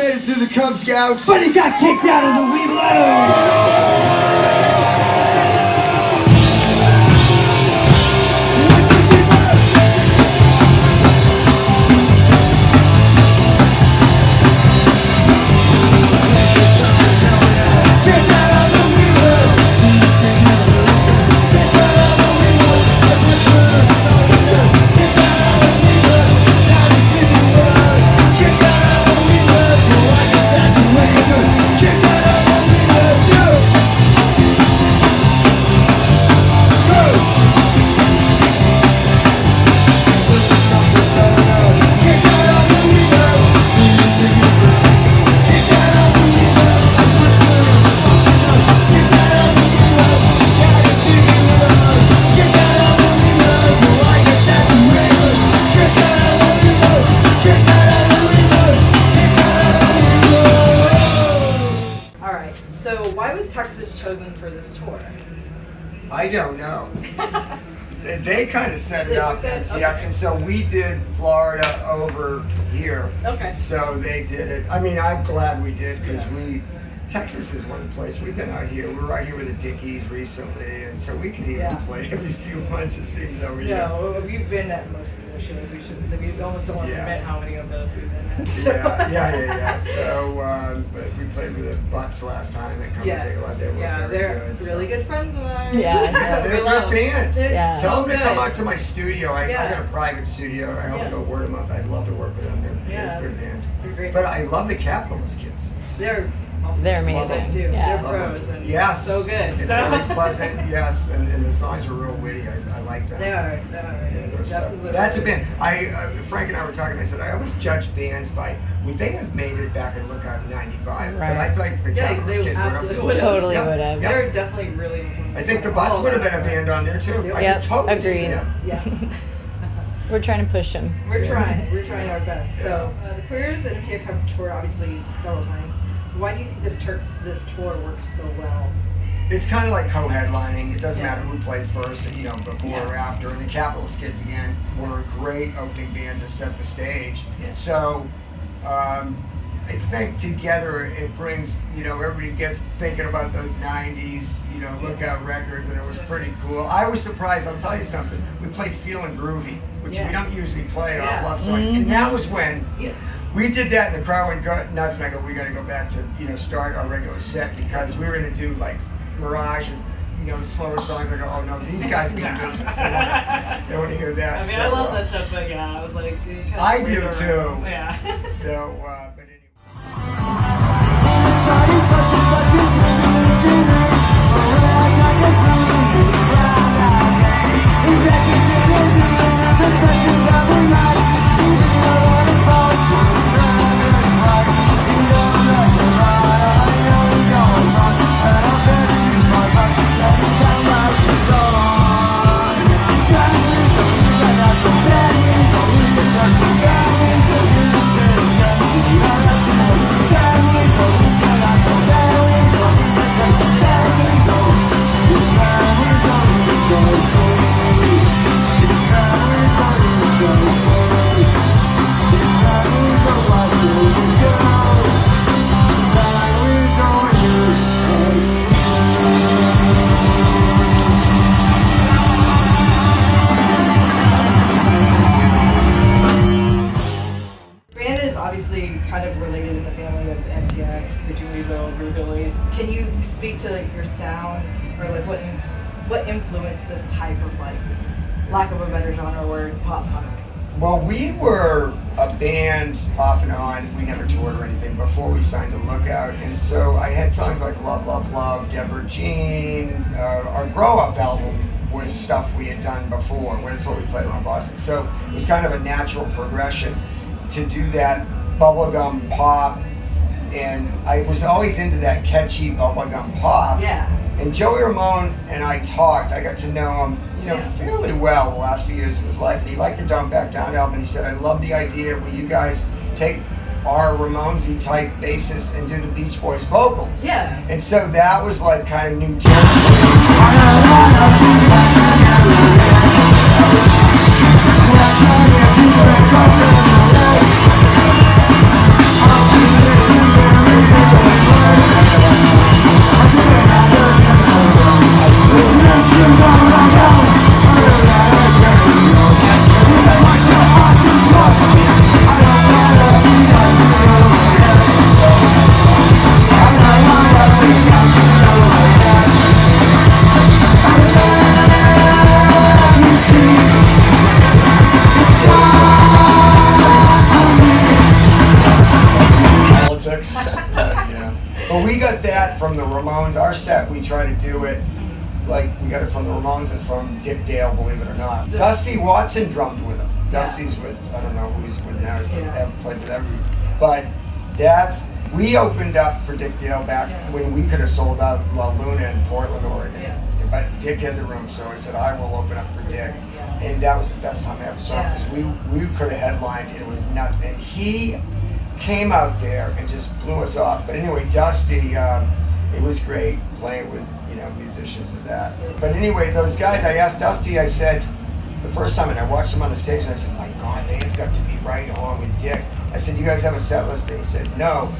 made it through the Cub Scouts, but he got kicked out of the Weeblo. Chosen for this tour? I don't know. They kind of set it up, MTX, okay. And so we did Florida over here. Okay. So they did it. I mean, I'm glad we did because Texas is one place. We've been out here. We were out here with the Dickies recently, and so we could even play every few months, it seems, over here. Yeah, we've been at most of the shows. We almost don't want to admit how many of those we've been at. So. Yeah. So, but we played with the Butts last time. They come and take a lot. They were they're good, really good friends of ours. Yeah, they're a good band. Tell them to come out to my studio. I got a private studio. I hope to go word of mouth. I'd love to work with them. They're a good band. They're great. But I love the Capitalist kids. They're amazing. Too. Yeah. They're pros and so good. And really pleasant, and the songs are real witty. I like them. They are. Yeah, that's a band. Frank and I were talking. I said I always judge bands by would they have made it back in Lookout in '95? Right. But I think the Capitalist kids would have. Totally would have. They're definitely really influential. I think the Butts would have been a band on there too. I could totally see them. Yeah. We're trying to push them. We're trying our best. Yeah. So the Queers and MTX have toured obviously several times. Why do you think this tour works so well? It's kind of like co-headlining. It doesn't matter who plays first, before or after. And the Capitalist Kids, again, were a great opening band to set the stage. Yeah. So I think together it brings, everybody gets thinking about those 90s, Lookout records, and it was pretty cool. I was surprised, I'll tell you something. We played Feelin' Groovy, which we don't usually play off love songs. Mm-hmm. And that was when... We did that and the crowd went nuts, and I go, we got to go back to, start our regular set because we were going to do like Mirage and, slower songs. I go, oh no, these guys mean business. They want to hear that. I mean, I love that stuff, but I was like... I do too. Yeah. So, but anyway. Can you speak to your sound, or what influenced this type of lack of a better genre word, pop punk? Well, we were a band off and on. We never toured or anything before we signed to Lookout, and so I had songs like Love, Love, Love, Deborah Jean. Our Grow Up album was stuff we had done before. That's what we played around Boston. So it was kind of a natural progression to do that bubblegum pop. And I was always into that catchy bubblegum pop. Yeah. And Joey Ramone and I talked. I got to know him, fairly well the last few years of his life. And he liked the Dump Back Down album. And he said, I love the idea where you guys take our Ramonesy type bassist and do the Beach Boys vocals. Yeah. And so that was like kind of new territory. 6. Yeah. But we got that from the Ramones. Our set, we try to do it like we got it from the Ramones and from Dick Dale, believe it or not. Dusty Watson drummed with him. Dusty's with, I don't know who he's with now, haven't played with every. But we opened up for Dick Dale back when we could have sold out La Luna in Portland, Oregon. Yeah. But Dick had the room, so I said, I will open up for Dick. And that was the best time I ever saw him, because we could have headlined, and it was nuts. And he came out there and just blew us off. But anyway, Dusty, it was great playing with, musicians of that. But anyway, those guys, I asked Dusty, I said, the first time, and I watched him on the stage, and I said, my God, they have got to be right on with Dick. I said, you guys have a set list? And he said, no.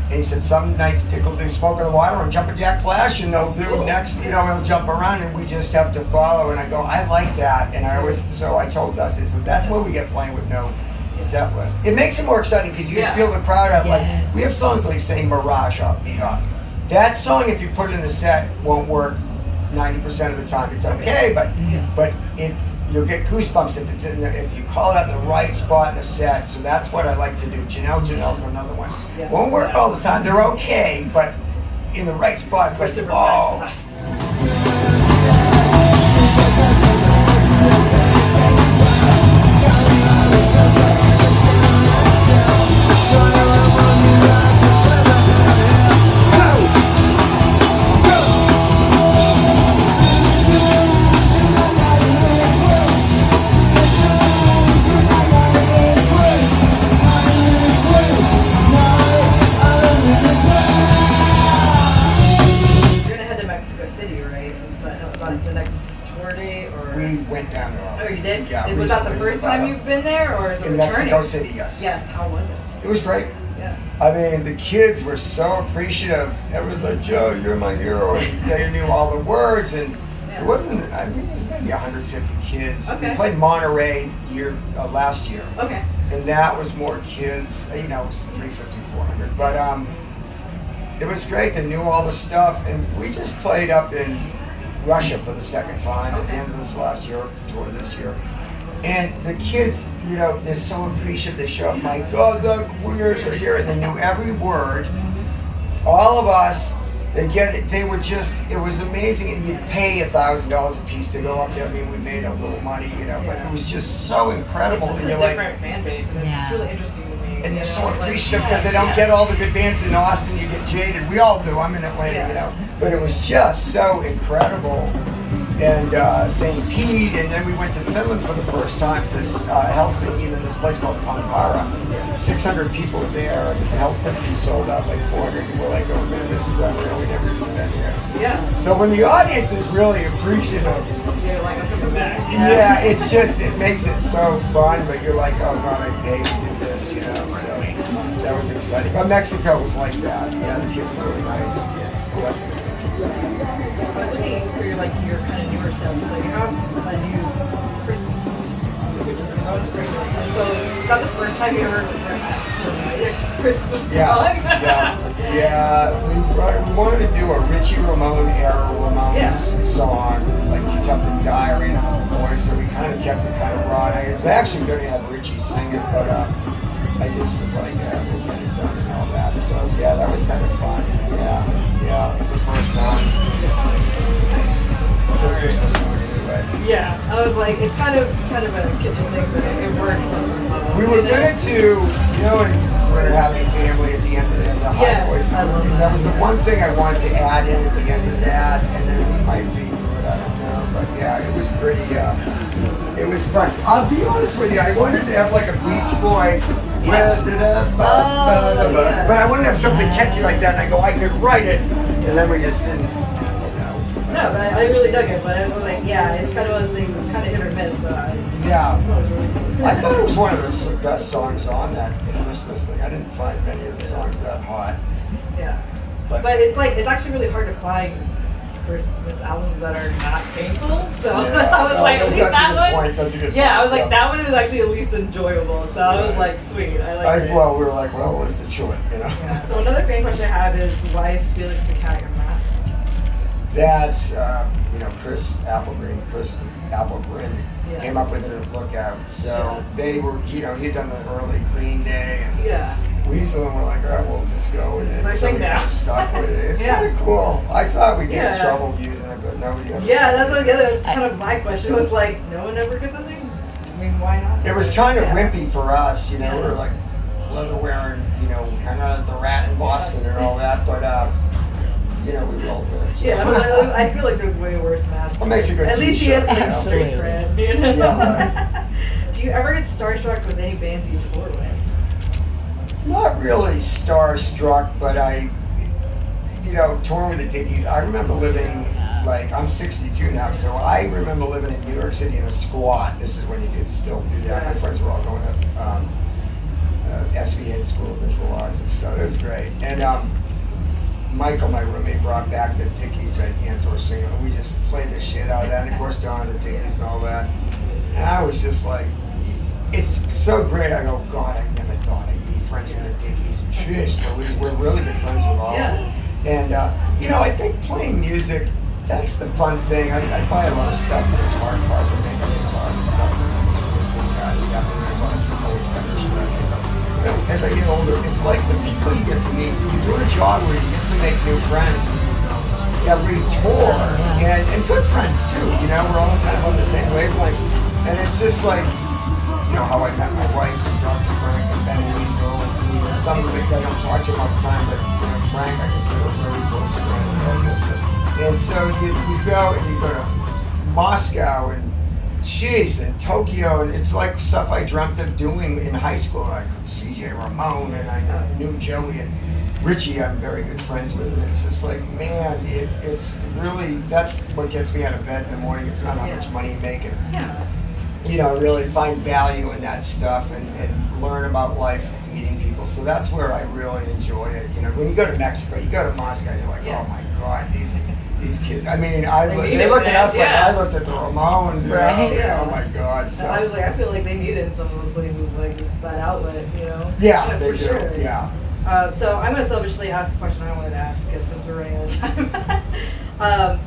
And he said, some nights Dick will do Smoke on the Water and Jumpin' Jack Flash, and they'll do next, he'll jump around, and we just have to follow. And I go, I like that. And so I told Dusty, so that's where we get playing with no set list. It makes it more exciting because you can feel the crowd out. Like, we have songs like, say, Mirage off, Beat Off. That song, if you put it in the set, won't work 90% of the time. It's okay, but you'll get goosebumps if you call it out in the right spot in the set. So that's what I like to do. Janelle's another one. Won't work all the time. They're okay, but in the right spot, it's like, oh. Was that the first time you've been there, or is it returning? In Mexico City, yes. Yes, how was it? It was great. Yeah. I mean, the kids were so appreciative. Everyone's like, Joe, you're my hero. And they knew all the words, and it wasn't, it was maybe 150 kids. Okay. We played Monterey last year. Okay. And that was more kids. It was 350, 400. But it was great. They knew all the stuff, and we just played up in Russia for the second time at the end of this last year, tour this year. And the kids, they're so appreciative. They show up, my God, the queers are here, and they knew every word. All of us, they get it. They were just, it was amazing. And you'd pay $1,000 a piece to go up there. I mean, we made a little money, but it was just so incredible. It's just a different fan base, and it's just really interesting to me. And they're so appreciative because they don't get all the good bands in Austin. You get jaded. We all do. I'm in Atlanta, But it was just so incredible. And St. Pete, and then we went to Finland for the first time to Helsinki, and then this place called Tampere. 600 people there, and Helsinki sold out like 400. And we're like, oh man, this is unreal. We never even been here. Yeah. So when the audience is really appreciative, you're like, I'm coming back. Yeah, it's just, it makes it so fun, but you're like, oh God, I paid to do this, So that was exciting. But Mexico was like that. Yeah, the kids were really nice. I was looking for your kind of newer stuff. So you have a new Christmas song, which is it's Christmas. And so is that the first time you ever perhaps to write a Christmas song? Yeah. We wanted to do a Richie Ramone era Ramones song, like Too Tough to Die, Arena Boys. So we kind of kept it kind of raw. I was actually going to have Richie sing it, but I just was like, we'll get it done and all that. So that was kind of fun. Yeah, it was the first time for Christmas song anyway. Yeah, I was like, it's kind of a kitchen thing, but it works on some level. We were gonna do, and we're Happy Family at the end of the high voice. I love that. That was the one thing I wanted to add in at the end of that, and then we might redo it, I don't know. But it was pretty, it was fun. I'll be honest with you, I wanted to have like a Beach Boys. But I wanted to have something catchy like that, and I go, I could write it, and then we just didn't. No, but I really dug it. But I was like, it's kind of one of those things. It's kind of hit or miss, but I thought it was really cool. I thought it was one of the best songs on that Christmas thing. I didn't find many of the songs that hot. Yeah, but it's actually really hard to find Christmas albums that are not painful. So I was like, at least that one. That's a good point. Yeah, I was like, that one was actually at least enjoyable. So I was like, sweet. I like it. Well, we were like, let's do it, Yeah. So another fan question I have is, why is Felix the Cat your mascot? That's Chris Applegren came up with it at Lookout. So they were, he'd done the early Green Day, and weasel, and we're like, all right, we'll just go with it. It's So like we now. got stuck with it. It's Yeah. kind of cool. I thought we'd get in Yeah. trouble using it, but nobody ever. Yeah, that's what that's kind of my question was like, no one ever does something? I mean, why not? It was kind of Yeah. wimpy for us, you know. Yeah. We were like leather wearing, you know, hanging out at the Rat in Boston and all that, but you know, we rolled with it. So. Yeah, I feel like there's way worse masks. What makes a good At least he has t-shirt, like you know? street cred. You know? Yeah, Do you ever get starstruck with any bands you tour with? Not really starstruck, but I, you know, touring with the Dickies. I remember living, like, I'm 62 now, so I remember living in New York City in a squat. This is when you could still do that. My friends were all going to SVN School of Visual Arts and stuff. It was great. And Michael, my roommate, brought back the Dickies Gigantor single, and we just played the shit out of that. And of course, Dawn of the Dickies and all that. And I was just like, it's so great. I go, God, I never thought I'd be friends with the Dickies. Jeez, we're really good friends with all of them. And, you know, I think playing music, that's the fun thing. I buy a lot of stuff, guitar parts, I make up guitar and stuff. And I'm this really cool guy. This afternoon, I bought a few old Fender Strat pickup. You know, as I get older, it's like the people you get to meet. You're doing a job where you get to make new friends every tour, and good friends too. You know, we're all kind of on the same wavelength. And it's just like, you know, how I met my wife and Dr. Frank and Ben Weasel. You know, some of it I don't talk to him all the time, but you know, Frank I consider a very close friend. And so you go and you go to Moscow and and Tokyo, and it's like stuff I dreamt of doing in high school. Like CJ Ramone, and I knew Joey and Richie. I'm very good friends with, and it's just like, man, it's really, that's what gets me out of bed in the morning. It's not how much money you make, and you know, really find value in that stuff and learn about life meeting people. So that's where I really enjoy it. You know, when you go to Mexico, you go to Moscow, and you're like, oh my God, these kids. I mean, they look at us like I looked at the Ramones. You know, Yeah. Oh my God. So I was like, I feel like they need it in some of those places, like that outlet, you know? yeah, they for do. sure. Yeah. So I'm going to selfishly ask the question I wanted to ask, because since we're running out of time.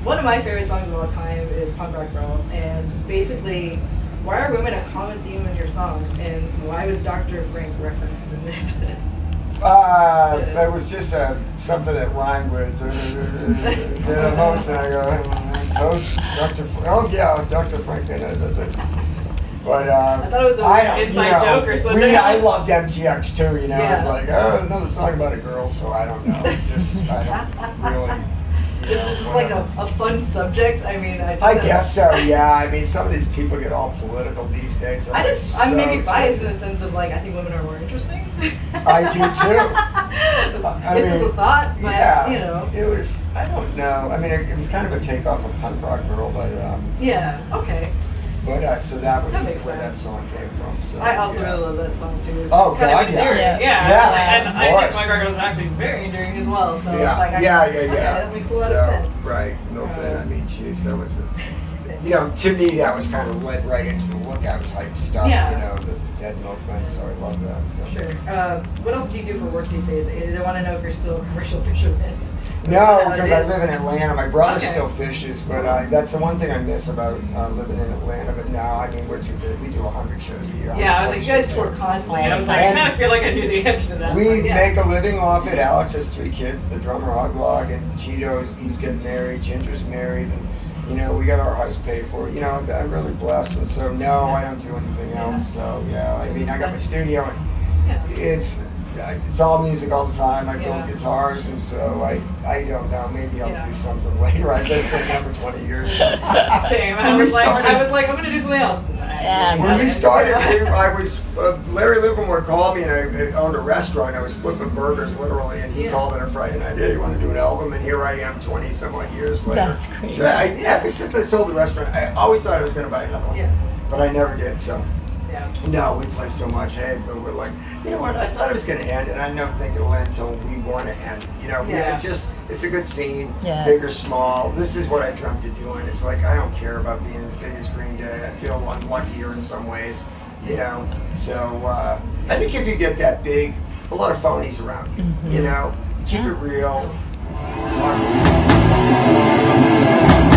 One of my favorite songs of all time is Punk Rock Girls, and basically, why are women a common theme in your songs, and why was Dr. Frank referenced in it? That was just something that rhymed with the most, and I go, toast, Dr. Frank. Oh yeah, Dr. Frank. But I thought it was an inside joke or something. I loved MTX too. You know, Yeah. it's like, oh, another song about a girl. So I don't know. I don't really. Is it just like a fun subject? I mean, I guess so. Yeah. I mean, some of these people get all political these days. I'm maybe biased in the sense of like I think women are more interesting. I do too. It's just a thought, but you know. It was. I don't know. I mean, it was kind of a takeoff of Punk Rock Girl by them. Yeah. Okay. But so that was That makes where sense. that song came from. So I also really love that song too. It's Oh, kind God, of endearing. yeah. Yes, and of I course. think Punk Rock Girls is actually very endearing as well. So Yeah, it's like okay, that makes a lot of sense. Right, no bit. I mean, geez, that was, you know, to me that was kind of led right into the Lookout type stuff. Yeah. You know, the Dead Milkmen. So I love that. So. Sure. What else do you do for work these days? They want to know if you're still a commercial fisherman. No, because I live in Atlanta. My brother Okay. still fishes, but that's the one thing I miss about living in Atlanta. But no, I mean, we're too big. We do 100 shows a year. Yeah, I was like, 120 you guys shows a tour year. constantly. And I was like, I And kind of feel like I knew the answer to that. We but, yeah. make a living off it. Alex has 3 kids, the drummer Hoglog, and Cheeto, he's getting married, Ginger's married, and you know, we got our house paid for. You know, I'm really blessed, and so no, I don't do anything else. So yeah, I mean, I got my studio, and it's all music all the time. I build guitars, and so I don't know. Maybe I'll do something later. I've been saying that for 20 years. So. Same. I was like, I'm gonna do something else. When we started, I was Larry Livermore called me, and I owned a restaurant. I was flipping burgers literally, and he called on a Friday night. Hey, you want to do an album? And here I am, 20 some odd years later. That's crazy. So ever since I sold the restaurant, I always thought I was going to buy another one, but I never did. So no, we play so much. Hey, but we're like, you know what? I thought it was going to end, and I don't think it'll end until we want to end. You know, it's a good scene, big or small. This is what I dreamt of doing. It's like I don't care about being as big as Green Day. I feel unluckier in some ways, you know. So I think if you get that big, a lot of phonies around you. You know, keep it real. Talk to people.